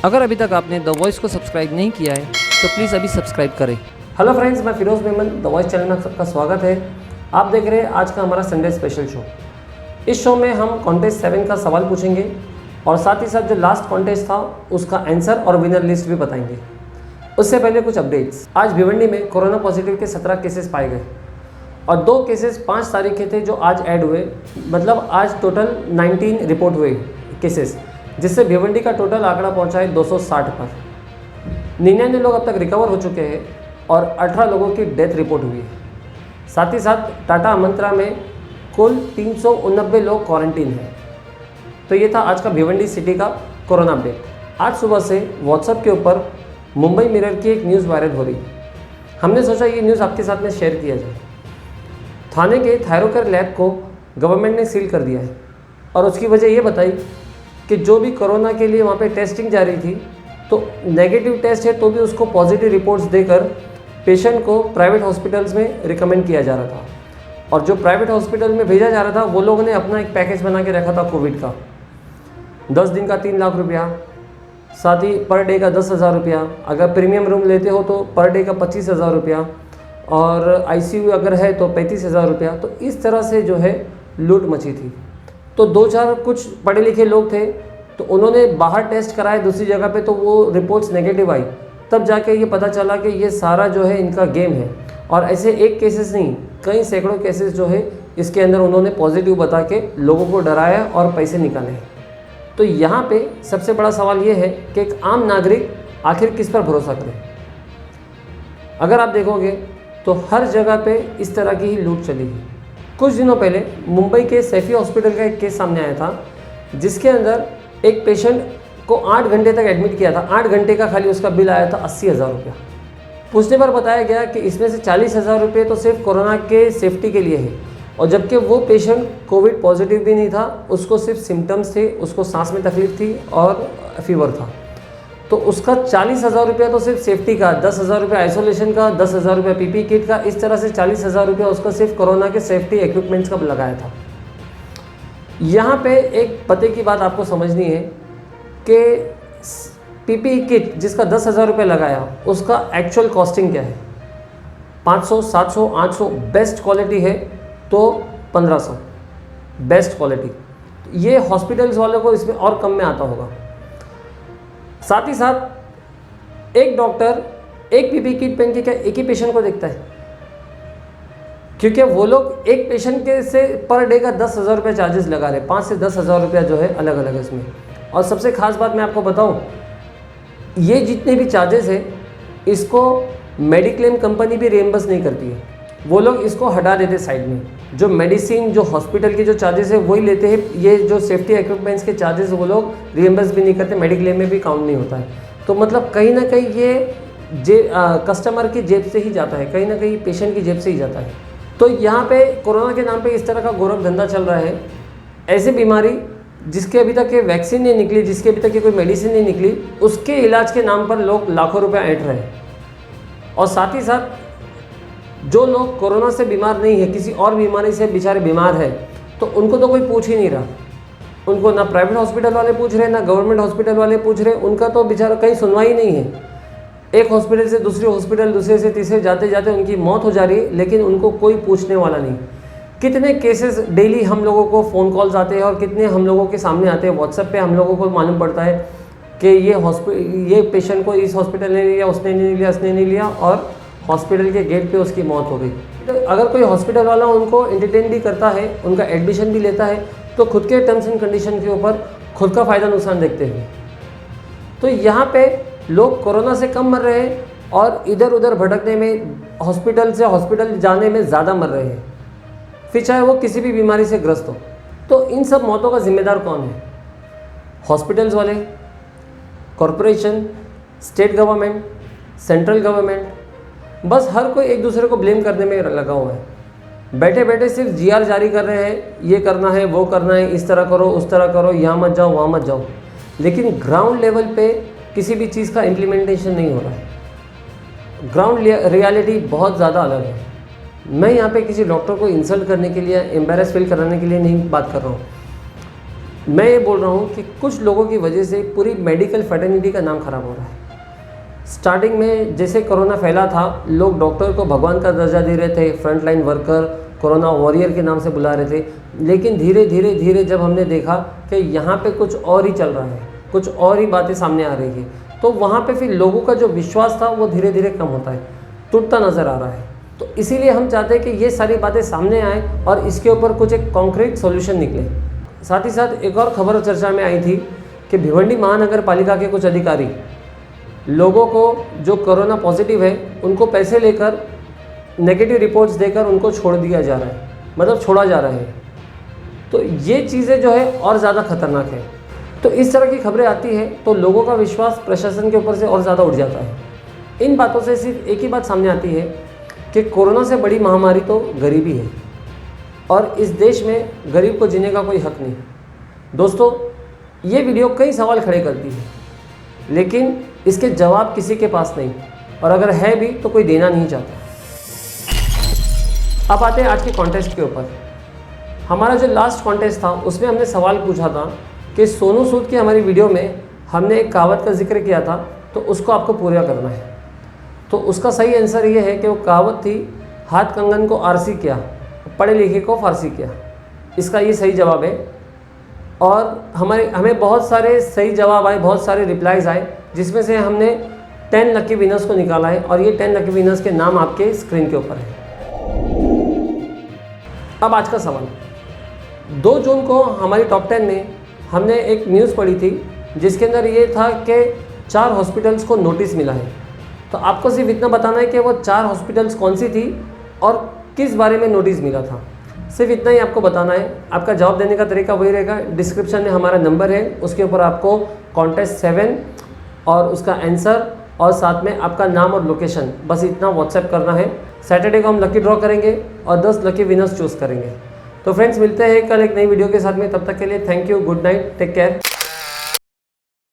अगर अभी तक आपने द वॉइस को सब्सक्राइब नहीं किया है तो प्लीज़ अभी सब्सक्राइब करें। हेलो फ्रेंड्स, मैं Firoz Memon, the voice channel में आप सबका स्वागत है। आप देख रहे हैं आज का हमारा संडे स्पेशल शो। इस शो में हम कॉन्टेस्ट 7 का सवाल पूछेंगे और साथ ही साथ जो लास्ट कॉन्टेस्ट था उसका आंसर और विनर लिस्ट भी बताएंगे। उससे पहले कुछ अपडेट्स। आज भिवंडी में कोरोना पॉजिटिव के 17 केसेस पाए गए और 2 केसेस 5 तारीख के थे जो आज ऐड हुए, मतलब आज टोटल 19 रिपोर्ट हुए केसेस, जिससे भिवंडी का टोटल आंकड़ा पहुंचा है 260 पर। 99 लोग अब तक रिकवर हो चुके हैं और 18 लोगों की डेथ रिपोर्ट हुई है। साथ ही साथ टाटा अमंत्रा में कुल 389 लोग क्वारंटीन हैं। तो ये था आज का भिवंडी सिटी का कोरोना अपडेट। आज सुबह से व्हाट्सएप के ऊपर मुंबई मिरर की एक न्यूज़ वायरल हो रही है। हमने सोचा ये न्यूज़ आपके साथ में शेयर किया जाए। थाने के थायरोकेयर लैब को गवर्नमेंट ने सील कर दिया है और उसकी वजह ये बताई कि जो भी कोरोना के लिए वहाँ पे टेस्टिंग जा रही थी तो नेगेटिव टेस्ट है तो भी उसको पॉजिटिव रिपोर्ट्स देकर पेशेंट को प्राइवेट हॉस्पिटल्स में रिकमेंड किया जा रहा था। और जो प्राइवेट हॉस्पिटल में भेजा जा रहा था वो लोगों ने अपना एक पैकेज बना के रखा था कोविड का। 10 दिन का 3 लाख रुपया, साथ ही पर डे का 10,000 रुपया, अगर प्रीमियम रूम लेते हो तो पर डे का 25,000 रुपया, और ICU अगर है तो 35,000 रुपया। तो इस तरह से जो है लूट मची थी। तो 2-4 कुछ पढ़े लिखे लोग थे तो उन्होंने बाहर टेस्ट कराए दूसरी जगह पे, तो वो रिपोर्ट्स नेगेटिव आई। तब जाके ये पता चला कि ये सारा जो है इनका गेम है। और ऐसे एक केसेस नहीं, कई सैकड़ों केसेस जो है इसके अंदर उन्होंने पॉजिटिव बता के लोगों को डराया और पैसे निकाले हैं। तो यहाँ पे सबसे बड़ा सवाल ये है कि एक आम नागरिक आखिर किस पर भरोसा करे। अगर आप देखोगे तो हर जगह पे इस तरह की ही लूट चली है। कुछ दिनों पहले मुंबई के सैफी हॉस्पिटल का एक केस सामने आया था, जिसके अंदर एक पेशेंट को 8 घंटे तक एडमिट किया था। 8 घंटे का खाली उसका बिल आया था 80,000 रुपया। पूछने पर बताया गया कि इसमें से 40,000 रुपये तो सिर्फ कोरोना के सेफ्टी के लिए है, और जबकि वो पेशेंट कोविड पॉजिटिव भी नहीं था, उसको सिर्फ सिम्टम्स थे, उसको सांस में तकलीफ थी और फीवर था। तो उसका 40,000 रुपया तो सिर्फ सेफ्टी का, 10,000 रुपया आइसोलेशन का, 10,000 रुपया PPE किट का, इस तरह से 40,000 रुपया उसका सिर्फ कोरोना के सेफ्टी इक्विपमेंट्स का लगाया था। यहाँ पे एक पते की बात आपको समझनी है कि PPE किट जिसका 10,000 रुपये लगाया उसका एक्चुअल कॉस्टिंग क्या है। 500, 700, 800 बेस्ट क्वालिटी है तो 1500 बेस्ट क्वालिटी। ये हॉस्पिटल्स वालों को इसमें और कम में आता होगा। साथ ही साथ एक डॉक्टर एक PPE किट पहन के क्या एक ही पेशेंट को देखता है? क्योंकि वो लोग एक पेशेंट के से पर डे का 10,000 रुपये चार्जेस लगा रहे हैं। 5 से 10,000 रुपया जो है अलग अलग इसमें। और सबसे खास बात मैं आपको बताऊं, ये जितने भी चार्जेस है इसको मेडिक्लेम कंपनी भी रिएम्बर्स नहीं करती है। वो लोग इसको हटा देते साइड में। जो मेडिसिन, जो हॉस्पिटल के जो चार्जेस है वही लेते हैं। ये जो सेफ्टी इक्विपमेंट्स के चार्जेस वो लोग रिएम्बर्स भी नहीं करते, मेडिक्लेम में भी काउंट नहीं होता है। तो मतलब कहीं ना कहीं ये कस्टमर की जेब से ही जाता है, कहीं ना कहीं पेशेंट की जेब से ही जाता है। तो यहाँ पे कोरोना के नाम पे इस तरह का गोरख धंधा चल रहा है। ऐसी बीमारी जिसके अभी तक ये वैक्सीन नहीं निकली, जिसके अभी तक ये कोई मेडिसिन नहीं निकली, उसके इलाज के नाम पर लोग लाखों रुपए ऐंठ रहे हैं। और साथ ही साथ जो लोग कोरोना से बीमार नहीं है, किसी और बीमारी से बेचारे बीमार है, तो उनको तो कोई पूछ ही नहीं रहा। उनको ना प्राइवेट हॉस्पिटल वाले पूछ रहे, ना गवर्नमेंट हॉस्पिटल वाले पूछ रहे। उनका तो बेचारा कहीं सुनवाई नहीं है। एक हॉस्पिटल से दूसरे हॉस्पिटल, दूसरे से तीसरे जाते जाते उनकी मौत हो जा रही है, लेकिन उनको कोई पूछने वाला नहीं। कितने केसेस डेली हम लोगों को फ़ोन कॉल्स आते हैं और कितने हम लोगों के सामने आते हैं। व्हाट्सएप पे हम लोगों को मालूम पड़ता है कि ये पेशेंट को इस हॉस्पिटल ने लिया, उसने नहीं लिया, उसने नहीं लिया, और हॉस्पिटल के गेट पे उसकी मौत हो गई। तो अगर कोई हॉस्पिटल वाला उनको एंटरटेन भी करता है, उनका एडमिशन भी लेता है, तो खुद के टर्म्स एंड कंडीशन के ऊपर खुद का फ़ायदा नुकसान देखते हैं। तो यहाँ पे लोग कोरोना से कम मर रहे हैं और इधर उधर भटकने में, हॉस्पिटल से हॉस्पिटल जाने में ज़्यादा मर रहे हैं, फिर चाहे वो किसी भी बीमारी से ग्रस्त हो। तो इन सब मौतों का जिम्मेदार कौन है? हॉस्पिटल्स वाले, corporation, state government, central government. बस हर कोई एक दूसरे को ब्लेम करने में लगा हुआ है। बैठे बैठे सिर्फ GR जारी कर रहे हैं, ये करना है, वो करना है, इस तरह करो, उस तरह करो, यहाँ मत जाओ, वहाँ मत जाओ। लेकिन ग्राउंड लेवल पे किसी भी चीज़ का इम्प्लीमेंटेशन नहीं हो रहा है। ग्राउंड रियलिटी बहुत ज़्यादा अलग है। मैं यहाँ पे किसी डॉक्टर को इंसल्ट करने के लिए, एम्बेरस फील कराने के लिए नहीं बात कर रहा हूँ। मैं ये बोल रहा हूँ कि कुछ लोगों की वजह से पूरी मेडिकल फैटर्निटी का नाम खराब हो रहा है। स्टार्टिंग में जैसे कोरोना फैला था, लोग डॉक्टर को भगवान का दर्जा दे रहे थे, फ्रंटलाइन वर्कर, कोरोना वॉरियर के नाम से बुला रहे थे। लेकिन धीरे धीरे धीरे जब हमने देखा कि यहाँ पे कुछ और ही चल रहा है, कुछ और ही बातें सामने आ रही है, तो वहाँ पे फिर लोगों का जो विश्वास था वो धीरे धीरे कम होता है, टूटता नज़र आ रहा है। तो इसीलिए हम चाहते हैं कि ये सारी बातें सामने आए और इसके ऊपर कुछ एक कॉन्क्रीट सॉल्यूशन निकले। साथ ही साथ एक और खबर चर्चा में आई थी कि भिवंडी महानगर पालिका के कुछ अधिकारी लोगों को जो कोरोना पॉजिटिव है उनको पैसे लेकर नेगेटिव रिपोर्ट्स देकर उनको छोड़ दिया जा रहा है, मतलब छोड़ा जा रहा है। तो ये चीज़ें जो है और ज़्यादा खतरनाक है। तो इस तरह की खबरें आती है तो लोगों का विश्वास प्रशासन के ऊपर से और ज़्यादा उठ जाता है। इन बातों से सिर्फ एक ही बात सामने आती है कि कोरोना से बड़ी महामारी तो गरीबी है और इस देश में गरीब को जीने का कोई हक नहीं। दोस्तों, ये वीडियो कई सवाल खड़े करती है, लेकिन इसके जवाब किसी के पास नहीं, और अगर है भी तो कोई देना नहीं चाहता। अब आते हैं आज के कॉन्टेस्ट के ऊपर। हमारा जो लास्ट कॉन्टेस्ट था उसमें हमने सवाल पूछा था कि सोनू सूद की हमारी वीडियो में हमने एक कहावत का जिक्र किया था, तो उसको आपको पूरा करना है। तो उसका सही आंसर ये है कि वो कहावत थी, हाथ कंगन को आरसी किया, पढ़े लिखे को फारसी किया। इसका ये सही जवाब है। और हमें बहुत सारे सही जवाब आए, बहुत सारे रिप्लाईज आए, जिसमें से हमने 10 लकी विनर्स को निकाला है और ये 10 लकी विनर्स के नाम आपके स्क्रीन के ऊपर है। अब आज का सवाल। 2 जून को हमारी टॉप 10 में हमने एक न्यूज़ पढ़ी थी जिसके अंदर ये था कि 4 हॉस्पिटल्स को नोटिस मिला है। तो आपको सिर्फ इतना बताना है कि वो 4 हॉस्पिटल्स कौन सी थी और किस बारे में नोटिस मिला था, सिर्फ इतना ही आपको बताना है। आपका जवाब देने का तरीका वही रहेगा, डिस्क्रिप्शन में हमारा नंबर है, उसके ऊपर आपको कॉन्टेस्ट 7 और उसका आंसर और साथ में आपका नाम और लोकेशन, बस इतना व्हाट्सएप करना है। सैटरडे को हम लकी ड्रॉ करेंगे और 10 लकी विनर्स चूज़ करेंगे। तो फ्रेंड्स, मिलते हैं कल एक नई वीडियो के साथ में। तब तक के लिए thank you, good night, take care.